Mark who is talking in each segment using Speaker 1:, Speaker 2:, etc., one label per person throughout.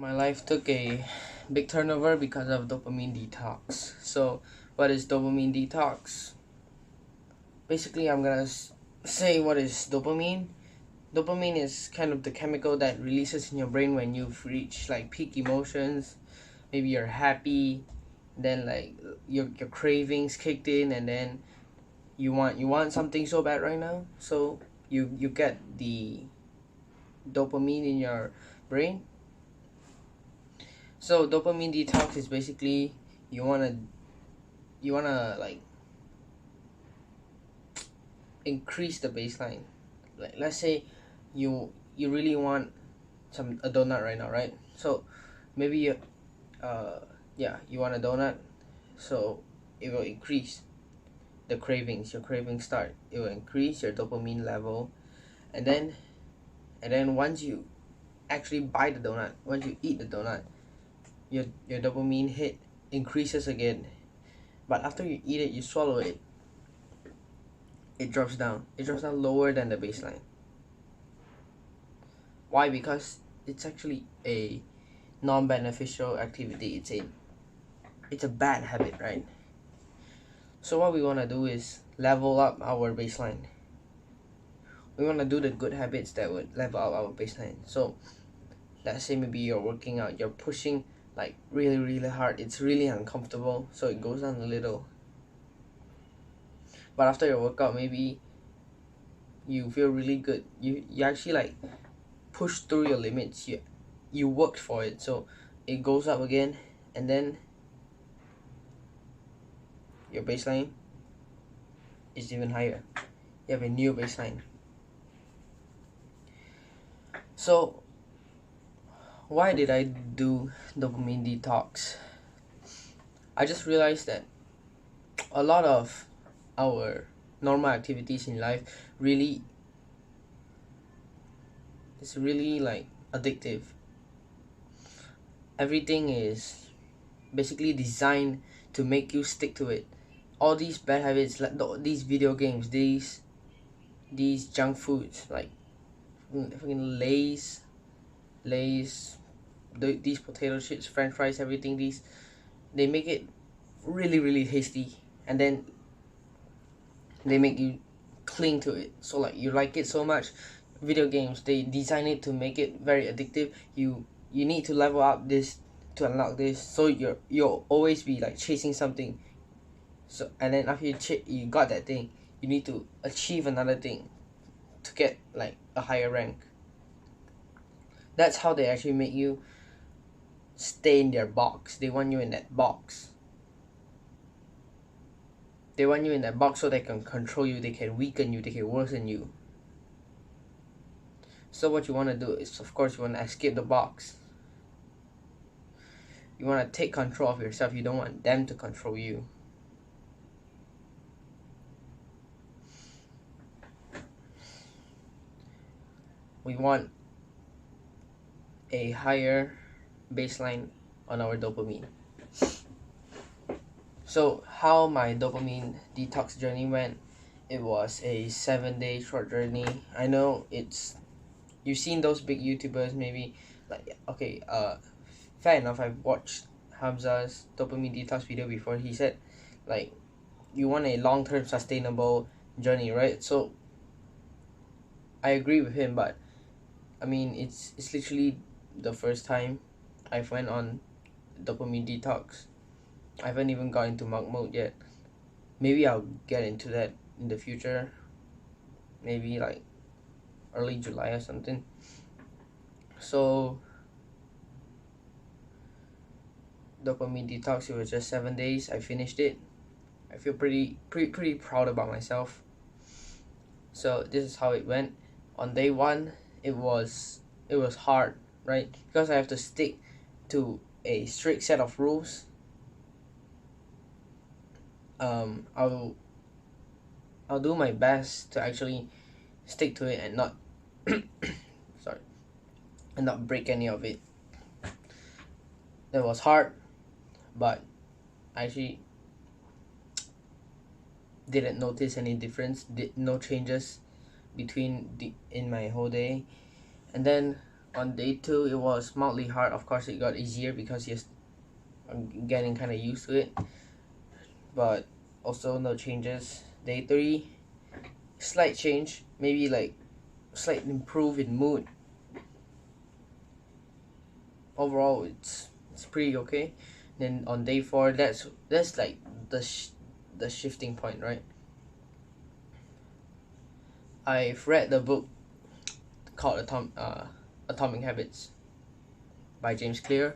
Speaker 1: My life took a big turnover because of dopamine detox. So, what is dopamine detox? Basically, I'm gonna say what is dopamine. Dopamine is kind of the chemical that releases in your brain when you've reached like peak emotions. Maybe you're happy, then like your cravings kicked in, and then you want something so bad right now. So you get the dopamine in your brain. So dopamine detox is basically you wanna you wanna like increase the baseline. Like let's say you really want a donut right now, right? So maybe you want a donut, so it will increase the cravings. Your cravings start. It will increase your dopamine level, and then once you actually buy the donut, once you eat the donut, your dopamine hit increases again. But after you eat it, you swallow it, it drops down. It drops down lower than the baseline. Why? Because it's actually a non-beneficial activity. It's a bad habit, right? So what we want to do is level up our baseline. We want to do the good habits that would level up our baseline. So let's say maybe you're working out, you're pushing like really hard, it's really uncomfortable, so it goes down a little. But after your workout, maybe you feel really good. You actually like push through your limits. You worked for it, so it goes up again, and then your baseline is even higher. You have a new baseline. So why did I do dopamine detox? I just realized that a lot of our normal activities in life really it's really like addictive. Everything is basically designed to make you stick to it. All these bad habits, like these video games, these junk foods, like fucking Lay's, these potato chips, French fries, everything. They make it really tasty, and then they make you cling to it. So like you like it so much. Video games, they design it to make it very addictive. You need to level up this to unlock this. So you'll always be like chasing something. So and then after you got that thing, you need to achieve another thing to get like a higher rank. That's how they actually make you stay in their box. They want you in that box. They want you in that box so they can control you, they can weaken you, they can worsen you. So what you want to do is, of course, you want to escape the box. You want to take control of yourself. You don't want them to control you. We want a higher baseline on our dopamine. So how my dopamine detox journey went, it was a 7-day short journey. I know you've seen those big YouTubers, maybe like okay, fair enough. I've watched Hamza's dopamine detox video before. He said like you want a long-term sustainable journey, right? So I agree with him, but I mean it's literally the first time I've went on dopamine detox. I haven't even got into monk mode yet. Maybe I'll get into that in the future. Maybe like early July or something. So dopamine detox, it was just 7 days. I finished it. I feel pretty proud about myself. So this is how it went. On day one, it was hard, right? Because I have to stick to a strict set of rules. I'll do my best to actually stick to it and not sorry, and not break any of it. That was hard, but I actually didn't notice any difference, no changes in my whole day. And then On day 2, it was mildly hard. Of course, it got easier because you're getting kind of used to it, but also no changes. Day 3, slight change, maybe like slight improve in mood. Overall, it's pretty okay. Then on day 4, that's like the shifting point, right? I've read the book called Atomic Habits by James Clear,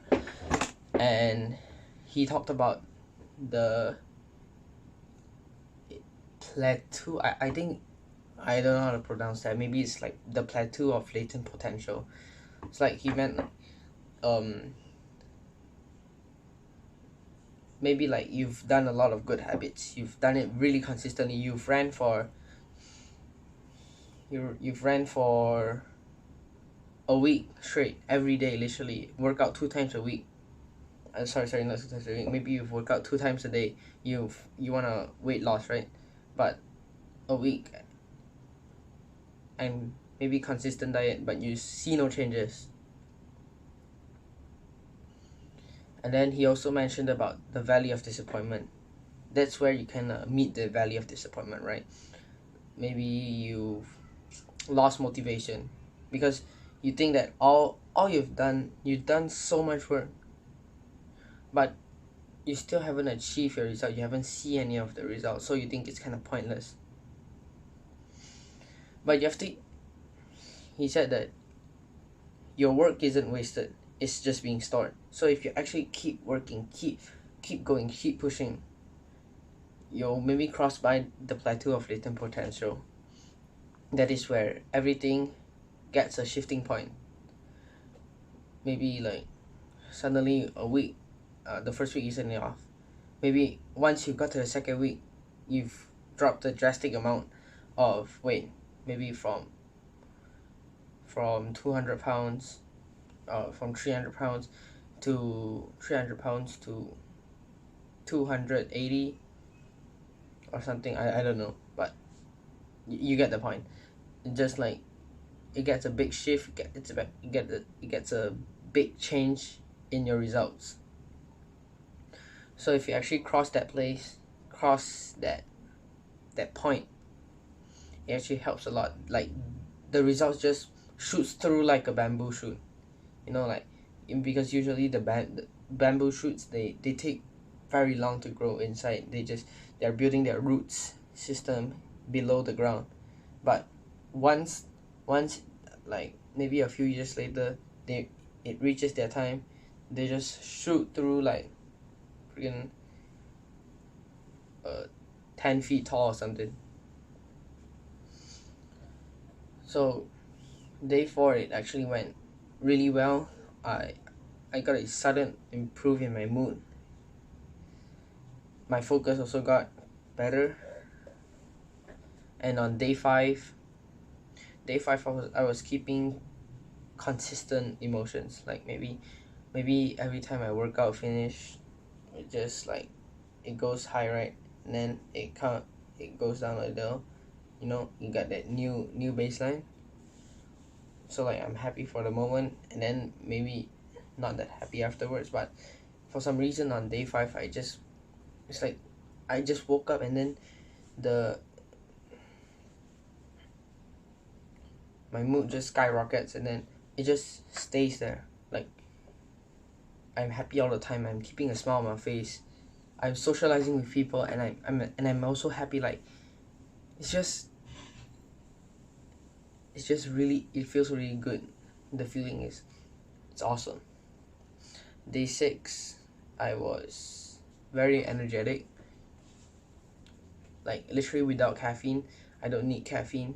Speaker 1: and he talked about the plateau. I think I don't know how to pronounce that. Maybe it's like the plateau of latent potential. It's like he meant maybe like you've done a lot of good habits. You've done it really consistently. You've ran for a week straight every day, literally work out 2 times a week. Sorry, not 2 times a week. Maybe you've worked out 2 times a day. You wanna weight loss, right? But a week and maybe consistent diet, but you see no changes. And then he also mentioned about the valley of disappointment. That's where you can meet the valley of disappointment, right? Maybe you've lost motivation because you think that all you've done so much work, but you still haven't achieved your result. You haven't seen any of the results, so you think it's kind of pointless. But you have to. He said that your work isn't wasted. It's just being stored. So if you actually keep working, keep going, keep pushing, you'll maybe cross by the plateau of latent potential. That is where everything gets a shifting point. Maybe like suddenly a week, the first week isn't enough. Maybe once you got to the second week, you've dropped a drastic amount of weight. Maybe from 200 pounds, from 300 pounds to 280 or something. I don't know, but you get the point. Just like it gets a big shift, it gets a big change in your results. So if you actually cross that point, it actually helps a lot. Like the results just shoots through like a bamboo shoot, like because usually the bamboo shoots, they take very long to grow inside. They're building their roots system below the ground, but once like maybe a few years later, it reaches their time, they just shoot through like freaking 10 feet tall or something. So day 4, it actually went really well. I got a sudden improve in my mood. My focus also got better. And on day 5, I was keeping consistent emotions. Like maybe every time I work out finish, it just like it goes high, right? And then it goes down a little. You got that new baseline. So like I'm happy for the moment, and then maybe not that happy afterwards. But for some reason on day 5, it's like I just woke up, and then my mood just skyrockets, and then it just stays there. Like I'm happy all the time. I'm keeping a smile on my face. I'm socializing with people, and I'm also happy. Like it's just really, it feels really good. The feeling it's awesome. Day 6, I was very energetic. Like literally without caffeine. I don't need caffeine.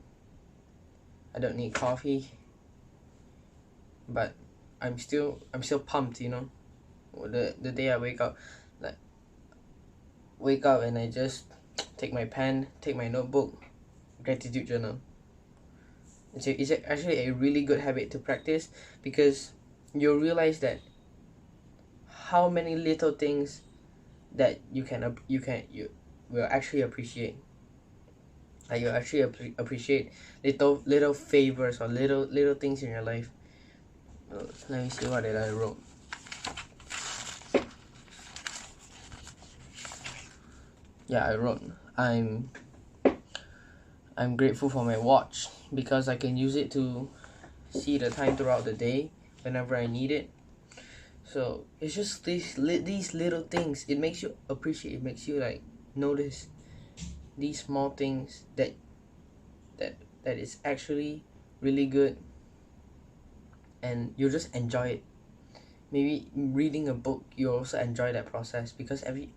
Speaker 1: I don't need coffee. But I'm still pumped, The day I wake up and I just take my pen, take my notebook, gratitude journal. It's actually a really good habit to practice, because you'll realize that how many little things that you will actually appreciate. Like you actually appreciate little favors or little things in your life. Let me see what did I wrote. Yeah, I wrote I'm grateful for my watch because I can use it to see the time throughout the day whenever I need it. So it's just these little things. It makes you appreciate. It makes you like notice these small things that is actually really good, and you just enjoy it. Maybe reading a book, you also enjoy that process because a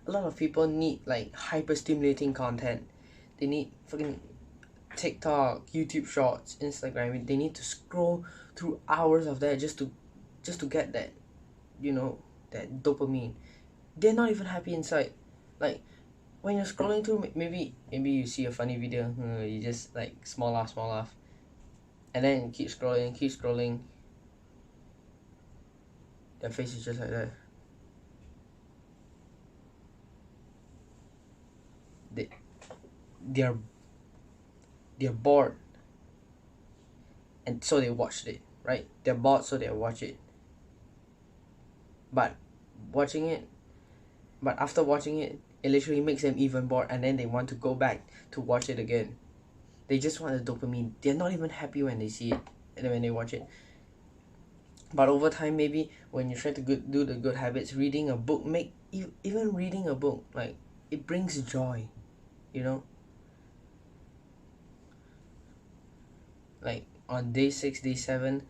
Speaker 1: lot of people need like hyper stimulating content. They need fucking TikTok, YouTube Shorts, Instagram. They need to scroll through hours of that just to get that, that dopamine. They're not even happy inside. Like when you're scrolling through, maybe you see a funny video, you just like small laugh, and then keep scrolling. Their face is just like that. They they're they're bored, and so they watched it, right? They're bored, so they watch it. But watching it, but after watching it, it literally makes them even bored, and then they want to go back to watch it again. They just want the dopamine. They're not even happy when they see it and when they watch it. But over time, maybe when you try to do the good habits, reading a book, even reading a book, like it brings joy, you know. Like on day 6, day 7,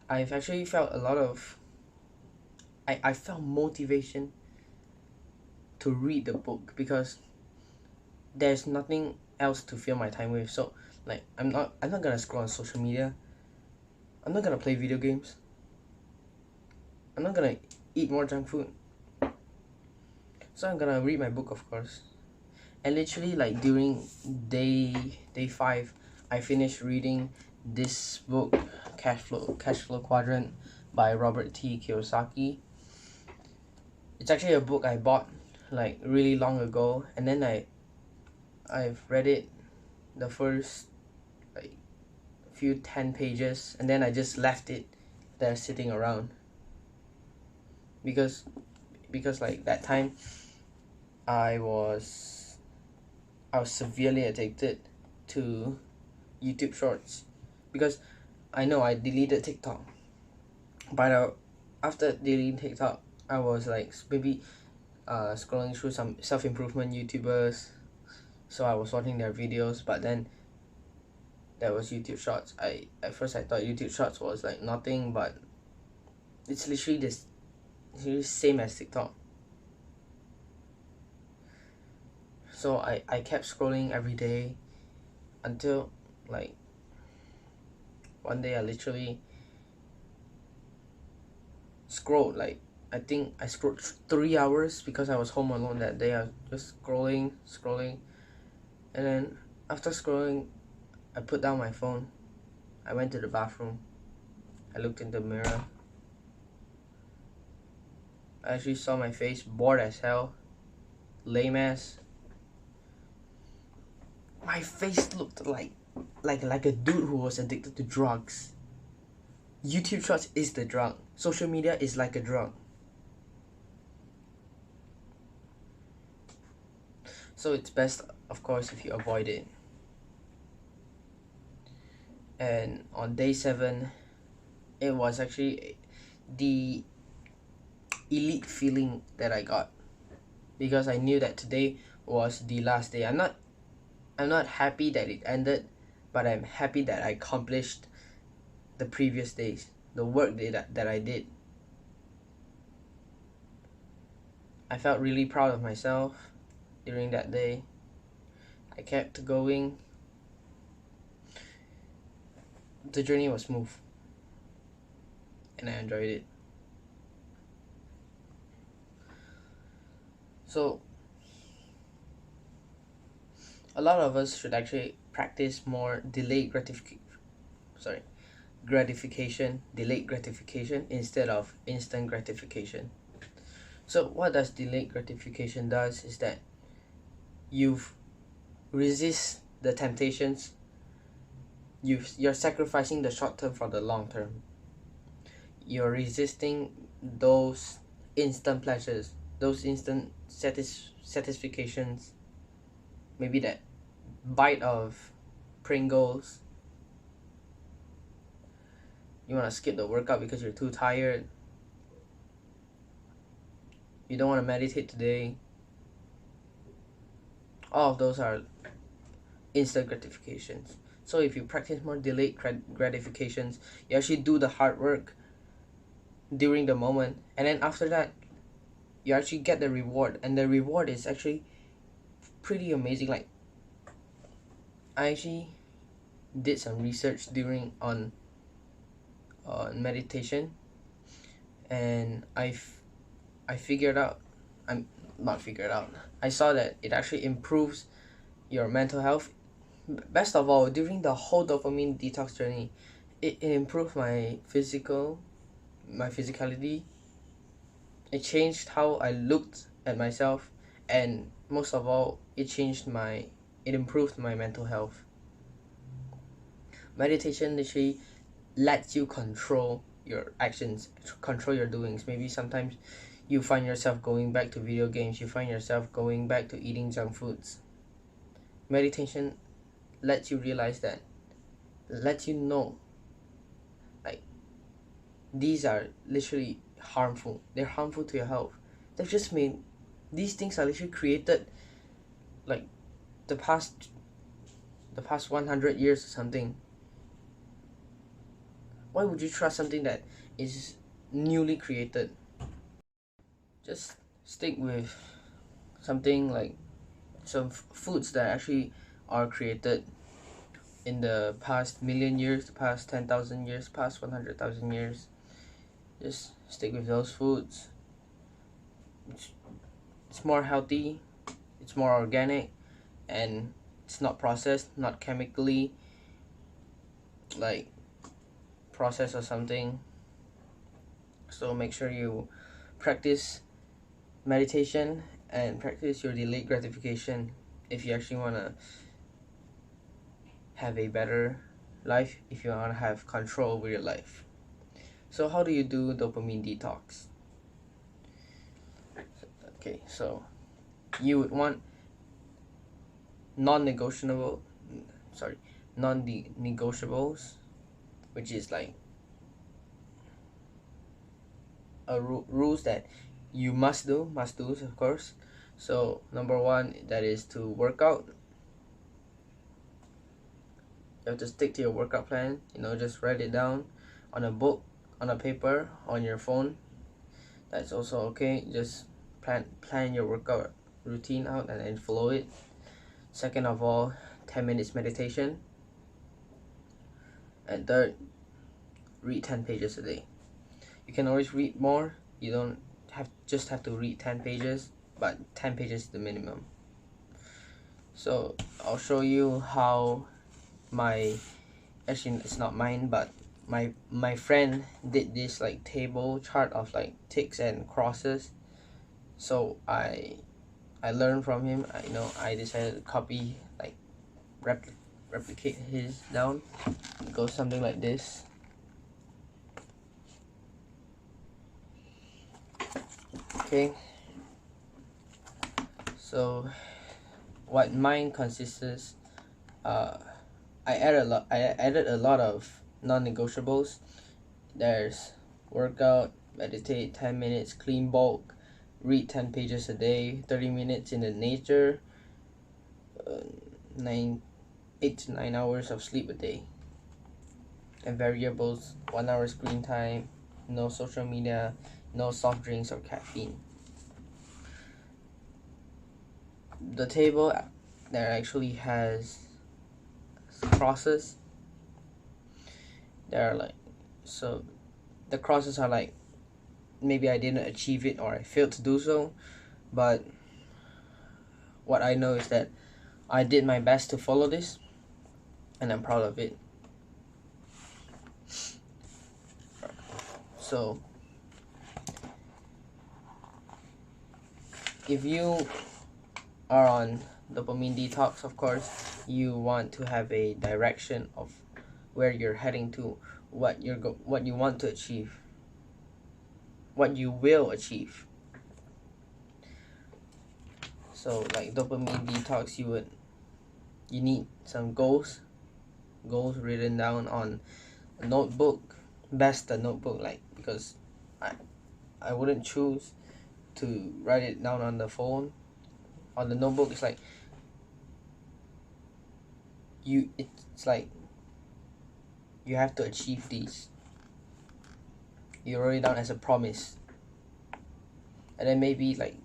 Speaker 1: I've actually felt a lot of. I felt motivation to read the book because there's nothing else to fill my time with. So like I'm not gonna scroll on social media. I'm not gonna play video games. I'm not gonna eat more junk food. So I'm gonna read my book, of course. And literally like during day 5, I finished reading this book, Cash Flow Quadrant by Robert T. Kiyosaki. It's actually a book I bought like really long ago, and then I've read it the first like few 10 pages, and then I just left it there sitting around because like that time I was severely addicted to YouTube Shorts because I know I deleted TikTok, but after deleting TikTok, I was like maybe scrolling through some self-improvement YouTubers, so I was watching their videos. But then there was YouTube Shorts. At first I thought YouTube Shorts was like nothing, but it's literally the same as TikTok. So I kept scrolling every day until like one day I literally scrolled like I think I scrolled 3 hours because I was home alone that day. I was just scrolling, and then after scrolling, I put down my phone. I went to the bathroom. I looked in the mirror. I actually saw my face, bored as hell, lame ass. My face looked like a dude who was addicted to drugs. YouTube Shorts is the drug. Social media is like a drug. So it's best, of course, if you avoid it. And on day 7, it was actually the elite feeling that I got because I knew that today was the last day. I'm not happy that it ended, but I'm happy that I accomplished the previous days, the work that I did. I felt really proud of myself during that day. I kept going. The journey was smooth, and I enjoyed it. So a lot of us should actually practice more delayed gratification instead of instant gratification. So what does delayed gratification does is that you resist the temptations. You're sacrificing the short term for the long term. you're resisting those instant pleasures, those instant satisfactions. Maybe that bite of Pringles. You want to skip the workout because you're too tired. You don't want to meditate today. All of those are instant gratifications. So if you practice more delayed gratifications, you actually do the hard work during the moment, and then after that you actually get the reward, and the reward is actually pretty amazing. Like, I actually did some research on meditation, and I figured out, I'm not figured out, I saw that it actually improves your mental health. Best of all, during the whole dopamine detox journey, it improved my physicality. It changed how I looked at myself, and most of all, it improved my mental health. Meditation literally lets you control your actions, control your doings. Maybe sometimes you find yourself going back to video games, you find yourself going back to eating junk foods. Meditation lets you realize that, lets you know, like, these are literally harmful. They're harmful to your health. These things are literally created like the past 100 years or something. Why would you trust something that is newly created? Just stick with something like some foods that actually are created in the past million years, the past 10,000 years, past 100,000 years. Just stick with those foods. It's more healthy, it's more organic, and it's not processed, not chemically like processed or something. So make sure you practice meditation and practice your delayed gratification if you actually want to have a better life, if you want to have control over your life. So how do you do dopamine detox? Okay, so you would want non-negotiables, which is like rules that you must do, of course. So number one, that is to work out. You have to stick to your workout plan. Just write it down on a book, on a paper, on your phone. That's also okay. Just plan your workout routine out and then follow it. Second of all, 10 minutes meditation. And third, read 10 pages a day. You can always read more. You don't have to read 10 pages, but 10 pages is the minimum. So I'll show you how actually it's not mine, but my friend did this like table chart of like ticks and crosses. So I learned from him. I decided to copy, like replicate his down. It goes something like this. Okay, so what mine consists, I added a lot of non-negotiables. There's workout, meditate 10 minutes, clean bulk, read 10 pages a day, 30 minutes in the nature, 8 to 9 hours of sleep a day. And variables: 1 hour screen time, no social media, no soft drinks or caffeine. The table there actually has crosses. There are the crosses are like, maybe I didn't achieve it or I failed to do so, but what I know is that I did my best to follow this, and I'm proud of it. So if you are on dopamine detox, of course you want to have a direction of where you're heading to, what you want to achieve. what you will achieve. So like dopamine detox, you need some goals written down on a notebook. Best a notebook, like, because I wouldn't choose to write it down on the phone. On the notebook, it's like it's like you have to achieve these. You write it down as a promise, and then maybe like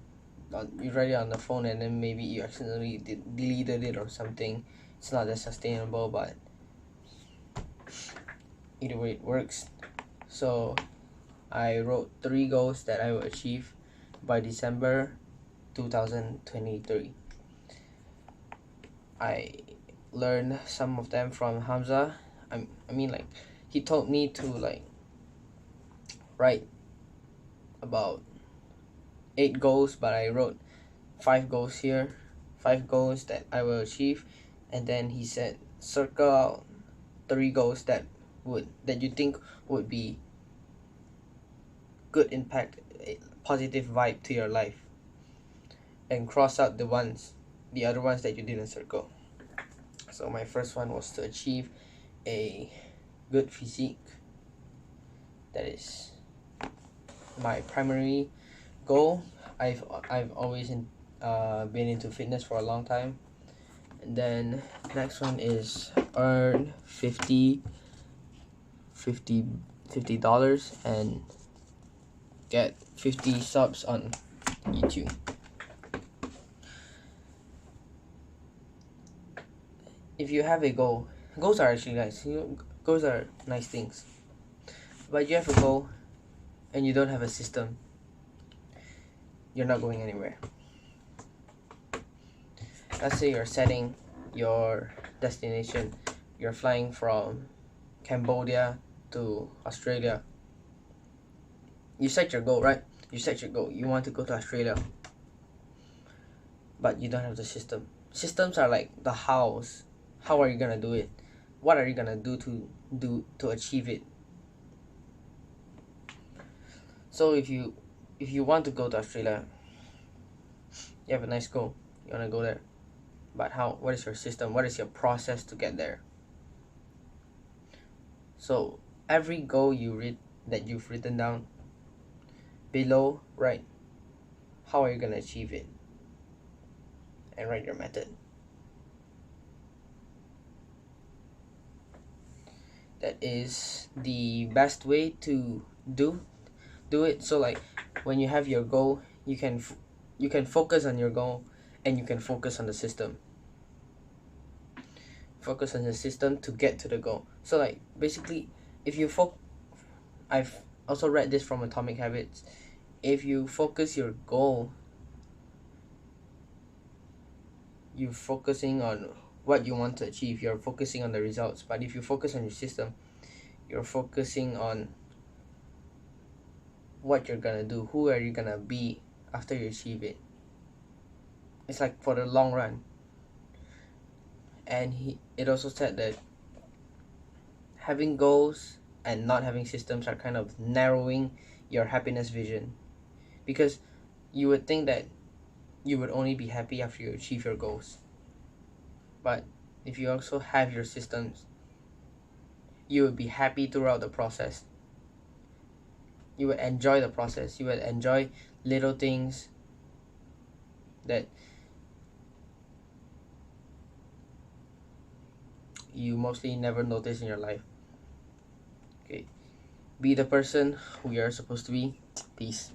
Speaker 1: you write it on the phone, and then maybe you accidentally deleted it or something. It's not that sustainable, but either way it works. So I wrote 3 goals that I will achieve by December 2023. I learned some of them from Hamza. I mean, like, he told me to like write about 8 goals, but I wrote 5 goals here, 5 goals that I will achieve, and then he said circle out 3 goals that you think would be good impact, a positive vibe to your life, and cross out the other ones that you didn't circle. So my first one was to achieve a good physique. That is my primary goal. I've always been into fitness for a long time. And then next one is earn $50 and get 50 subs on YouTube. If you have a goal, goals are actually nice. Goals are nice things. But you have a goal and you don't have a system, you're not going anywhere. Let's say you're setting your destination. You're flying from Cambodia to Australia. You set your goal, right? You set your goal. You want to go to Australia. But you don't have the system. Systems are like the hows. How are you gonna do it? What are you gonna do to achieve it? So if you want to go to Australia, you have a nice goal. You wanna go there. But how? What is your system? What is your process to get there? So every goal that you've written down below, write how are you gonna achieve it, and write your method. That is the best way to do it. So like when you have your goal, you can focus on your goal, and you can focus on the system. Focus on the system to get to the goal. So like basically, if you I've also read this from Atomic Habits. If you focus your goal, you're focusing on what you want to achieve. You're focusing on the results. But if you focus on your system, you're focusing on what you're gonna do. Who are you gonna be after you achieve it? It's like for the long run. And it also said that having goals and not having systems are kind of narrowing your happiness vision, because you would think that you would only be happy after you achieve your goals. But if you also have your systems, you would be happy throughout the process. You would enjoy the process. You would enjoy little things that you mostly never notice in your life. Okay. Be the person who you're supposed to be. Peace.